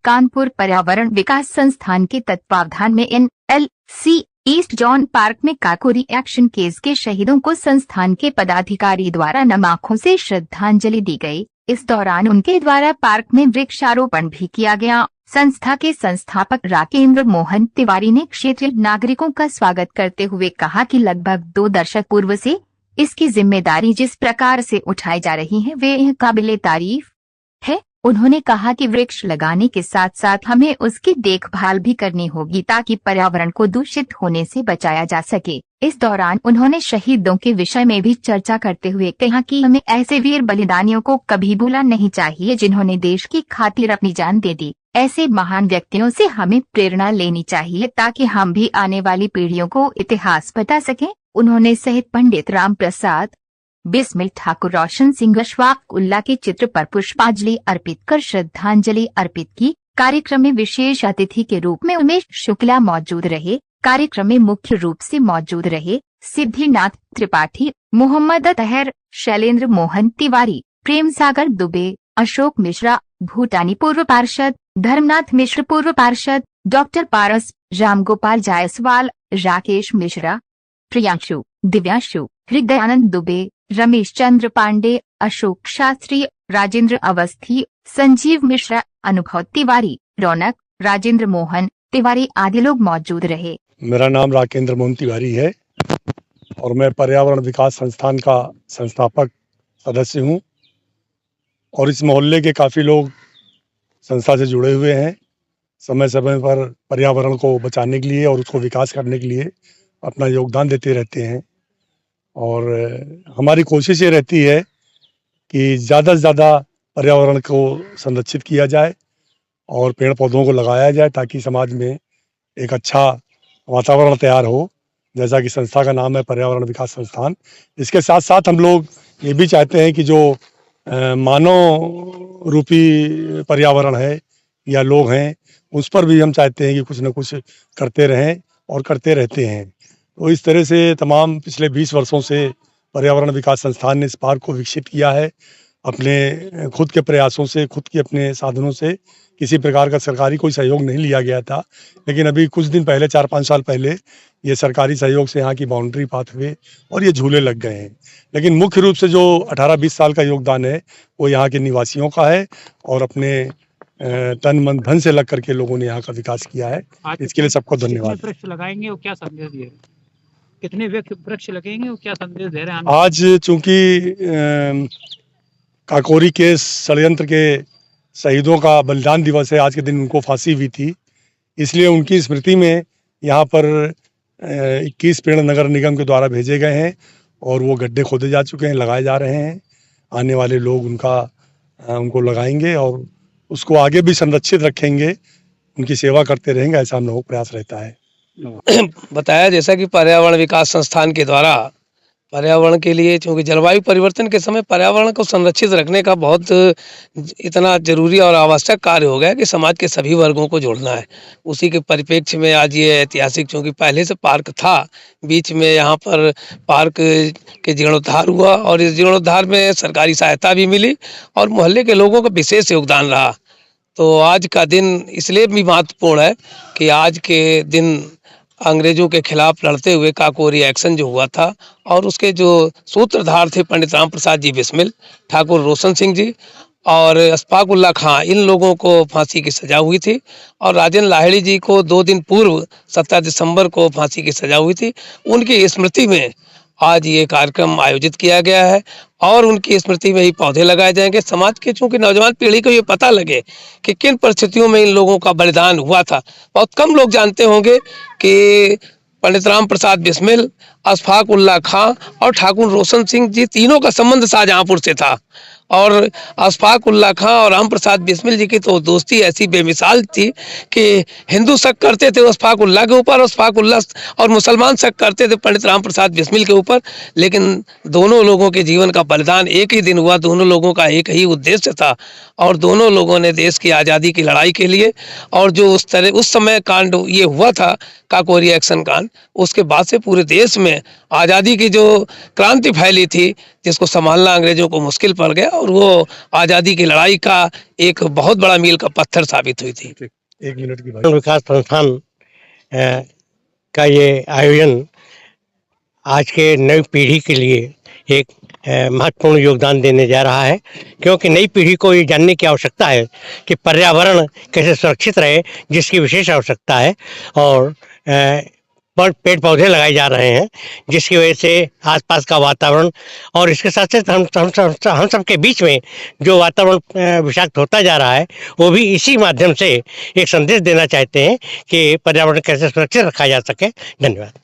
कानपुर पर्यावरण विकास संस्थान के तत्वावधान में NLC ईस्ट जॉन पार्क में काकोरी एक्शन केस के शहीदों को संस्थान के पदाधिकारी द्वारा नम आंखों से श्रद्धांजलि दी गई। इस दौरान उनके द्वारा पार्क में वृक्षारोपण भी किया गया। संस्था के संस्थापक राकेंद्र मोहन तिवारी ने क्षेत्रीय नागरिकों का स्वागत करते हुए कहा कि लगभग 2 दशक पूर्व से इसकी जिम्मेदारी जिस प्रकार से उठाई जा रही है वे काबिले तारीफ है। उन्होंने कहा कि वृक्ष लगाने के साथ साथ हमें उसकी देखभाल भी करनी होगी ताकि पर्यावरण को दूषित होने से बचाया जा सके। इस दौरान उन्होंने शहीदों के विषय में भी चर्चा करते हुए कहा कि हमें ऐसे वीर बलिदानियों को कभी भूलना नहीं चाहिए जिन्होंने देश की खातिर अपनी जान दे दी। ऐसे महान व्यक्तियों से हमें प्रेरणा लेनी चाहिए ताकि हम भी आने वाली पीढ़ियों को इतिहास बता सकें। उन्होंने शहीद पंडित राम प्रसाद बिस्मिल ठाकुर रोशन सिंह अशफाक उल्लाह के चित्र पर पुष्पांजलि अर्पित कर श्रद्धांजलि अर्पित की। कार्यक्रम में विशेष अतिथि के रूप में उमेश शुक्ला मौजूद रहे। कार्यक्रम में मुख्य रूप से मौजूद रहे सिद्धिनाथ त्रिपाठी, मोहम्मद अतहर, शैलेंद्र मोहन तिवारी, प्रेम सागर दुबे, अशोक मिश्रा, भूटानी पूर्व पार्षद, धर्मनाथ मिश्र पूर्व पार्षद, डॉक्टर पारस, रामगोपाल जायसवाल, राकेश मिश्रा, प्रियांशु, दिव्यांशु, हृदयानंद दुबे, रमेश चंद्र पांडे, अशोक शास्त्री, राजेंद्र अवस्थी, संजीव मिश्रा, अनुभव तिवारी, रौनक, राजेंद्र मोहन तिवारी आदि लोग मौजूद रहे। मेरा नाम राकेंद्र मोहन तिवारी है और मैं पर्यावरण विकास संस्थान का संस्थापक सदस्य हूं और इस मोहल्ले के काफ़ी लोग संस्था से जुड़े हुए हैं। समय समय पर पर्यावरण को बचाने के लिए और उसको विकास करने के लिए अपना योगदान देते रहते हैं और हमारी कोशिश ये रहती है कि ज़्यादा से ज़्यादा पर्यावरण को संरक्षित किया जाए और पेड़ पौधों को लगाया जाए ताकि समाज में एक अच्छा वातावरण तैयार हो। जैसा कि संस्था का नाम है पर्यावरण विकास संस्थान। इसके साथ साथ हम लोग ये भी चाहते हैं कि जो मानव रूपी पर्यावरण है या लोग हैं उस पर भी हम चाहते हैं कि कुछ न कुछ करते रहें और करते रहते हैं। तो इस तरह से तमाम पिछले 20 वर्षों से पर्यावरण विकास संस्थान ने इस पार्क को विकसित किया है अपने खुद के प्रयासों से, खुद के अपने साधनों से। किसी प्रकार का सरकारी कोई सहयोग नहीं लिया गया था, लेकिन अभी कुछ दिन पहले 4-5 साल पहले ये सरकारी सहयोग से यहाँ की बाउंड्री पाथवे और ये झूले लग गए हैं। लेकिन मुख्य रूप से जो 18-20 साल का योगदान है वो यहाँ के निवासियों का है और अपने तन मन धन से लग करके लोगों ने यहाँ का विकास किया है। इसके लिए सबको धन्यवाद। वृक्ष लगाएंगे वो क्या संदेश दिए, कितने वृक्ष लगेंगे वो क्या संदेश दे रहे हैं? आज चूंकि काकोरी के षड्यंत्र के शहीदों का बलिदान दिवस है, आज के दिन उनको फांसी हुई थी, इसलिए उनकी स्मृति में यहाँ पर 21 पेड़ नगर निगम के द्वारा भेजे गए हैं और वो गड्ढे खोदे जा चुके हैं, लगाए जा रहे हैं। आने वाले लोग उनको लगाएंगे और उसको आगे भी संरक्षित रखेंगे, उनकी सेवा करते रहेंगे, ऐसा हम लोगों का प्रयास रहता है। बताया जैसा कि पर्यावरण विकास संस्थान के द्वारा पर्यावरण के लिए, चूँकि जलवायु परिवर्तन के समय पर्यावरण को संरक्षित रखने का बहुत इतना जरूरी और आवश्यक कार्य हो गया कि समाज के सभी वर्गों को जोड़ना है। उसी के परिप्रेक्ष्य में आज ये ऐतिहासिक, चूँकि पहले से पार्क था, बीच में यहाँ पर पार्क के जीर्णोद्धार हुआ और इस जीर्णोद्धार में सरकारी सहायता भी मिली और मोहल्ले के लोगों का विशेष योगदान रहा। तो आज का दिन इसलिए भी महत्वपूर्ण है कि आज के दिन अंग्रेजों के खिलाफ लड़ते हुए काकोरी एक्शन जो हुआ था और उसके जो सूत्रधार थे पंडित राम प्रसाद जी बिस्मिल, ठाकुर रोशन सिंह जी और अशफाक उल्लाह खां, इन लोगों को फांसी की सज़ा हुई थी और राजेंद्र लाहिड़ी जी को 2 दिन पूर्व 17 दिसंबर को फांसी की सज़ा हुई थी। उनकी स्मृति में आज ये कार्यक्रम आयोजित किया गया है और उनकी स्मृति में ही पौधे लगाए जाएंगे। समाज के चूँकि नौजवान पीढ़ी को ये पता लगे कि किन परिस्थितियों में इन लोगों का बलिदान हुआ था। बहुत कम लोग जानते होंगे कि पंडित राम प्रसाद बिस्मिल, अशफाक उल्लाह खां और ठाकुर रोशन सिंह जी तीनों का संबंध शाहजहाँपुर से था और अशफाक उल्लाह खां और राम प्रसाद बिस्मिल जी की तो दोस्ती ऐसी बेमिसाल थी कि हिंदू शक करते थे अशफाक उल्लाह के ऊपर, अशफाक उल्लाह और मुसलमान शक करते थे पंडित राम प्रसाद बिस्मिल के ऊपर। लेकिन दोनों लोगों के जीवन का बलिदान एक ही दिन हुआ, दोनों लोगों का एक ही उद्देश्य था और दोनों लोगों ने देश की आज़ादी की लड़ाई के लिए और जो उस समय कांड ये हुआ था काकोरी एक्शन कांड, उसके बाद से पूरे देश में में आज़ादी की जो क्रांति फैली थी, जिसको संभालना अंग्रेजों को मुश्किल पड़ गया, और वो आज़ादी की लड़ाई का एक बहुत बड़ा मील का पत्थर साबित हुई थी। 1 मिनट की भाई। विकास संस्थान का ये आयोजन आज के नई पीढ़ी के लिए एक महत्वपूर्ण योगदान देने जा रहा है, क्योंकि नई पीढ़ी को ये जानने की आवश्यकता है कि पर्यावरण कैसे सुरक्षित रहे, जिसकी विशेष आवश्यकता है। और पेड़ पौधे लगाए जा रहे हैं, जिसकी वजह से आसपास का वातावरण और इसके साथ साथ हम सब के बीच में जो वातावरण विषाक्त होता जा रहा है, वो भी इसी माध्यम से एक संदेश देना चाहते हैं कि पर्यावरण कैसे सुरक्षित रखा जा सके। धन्यवाद।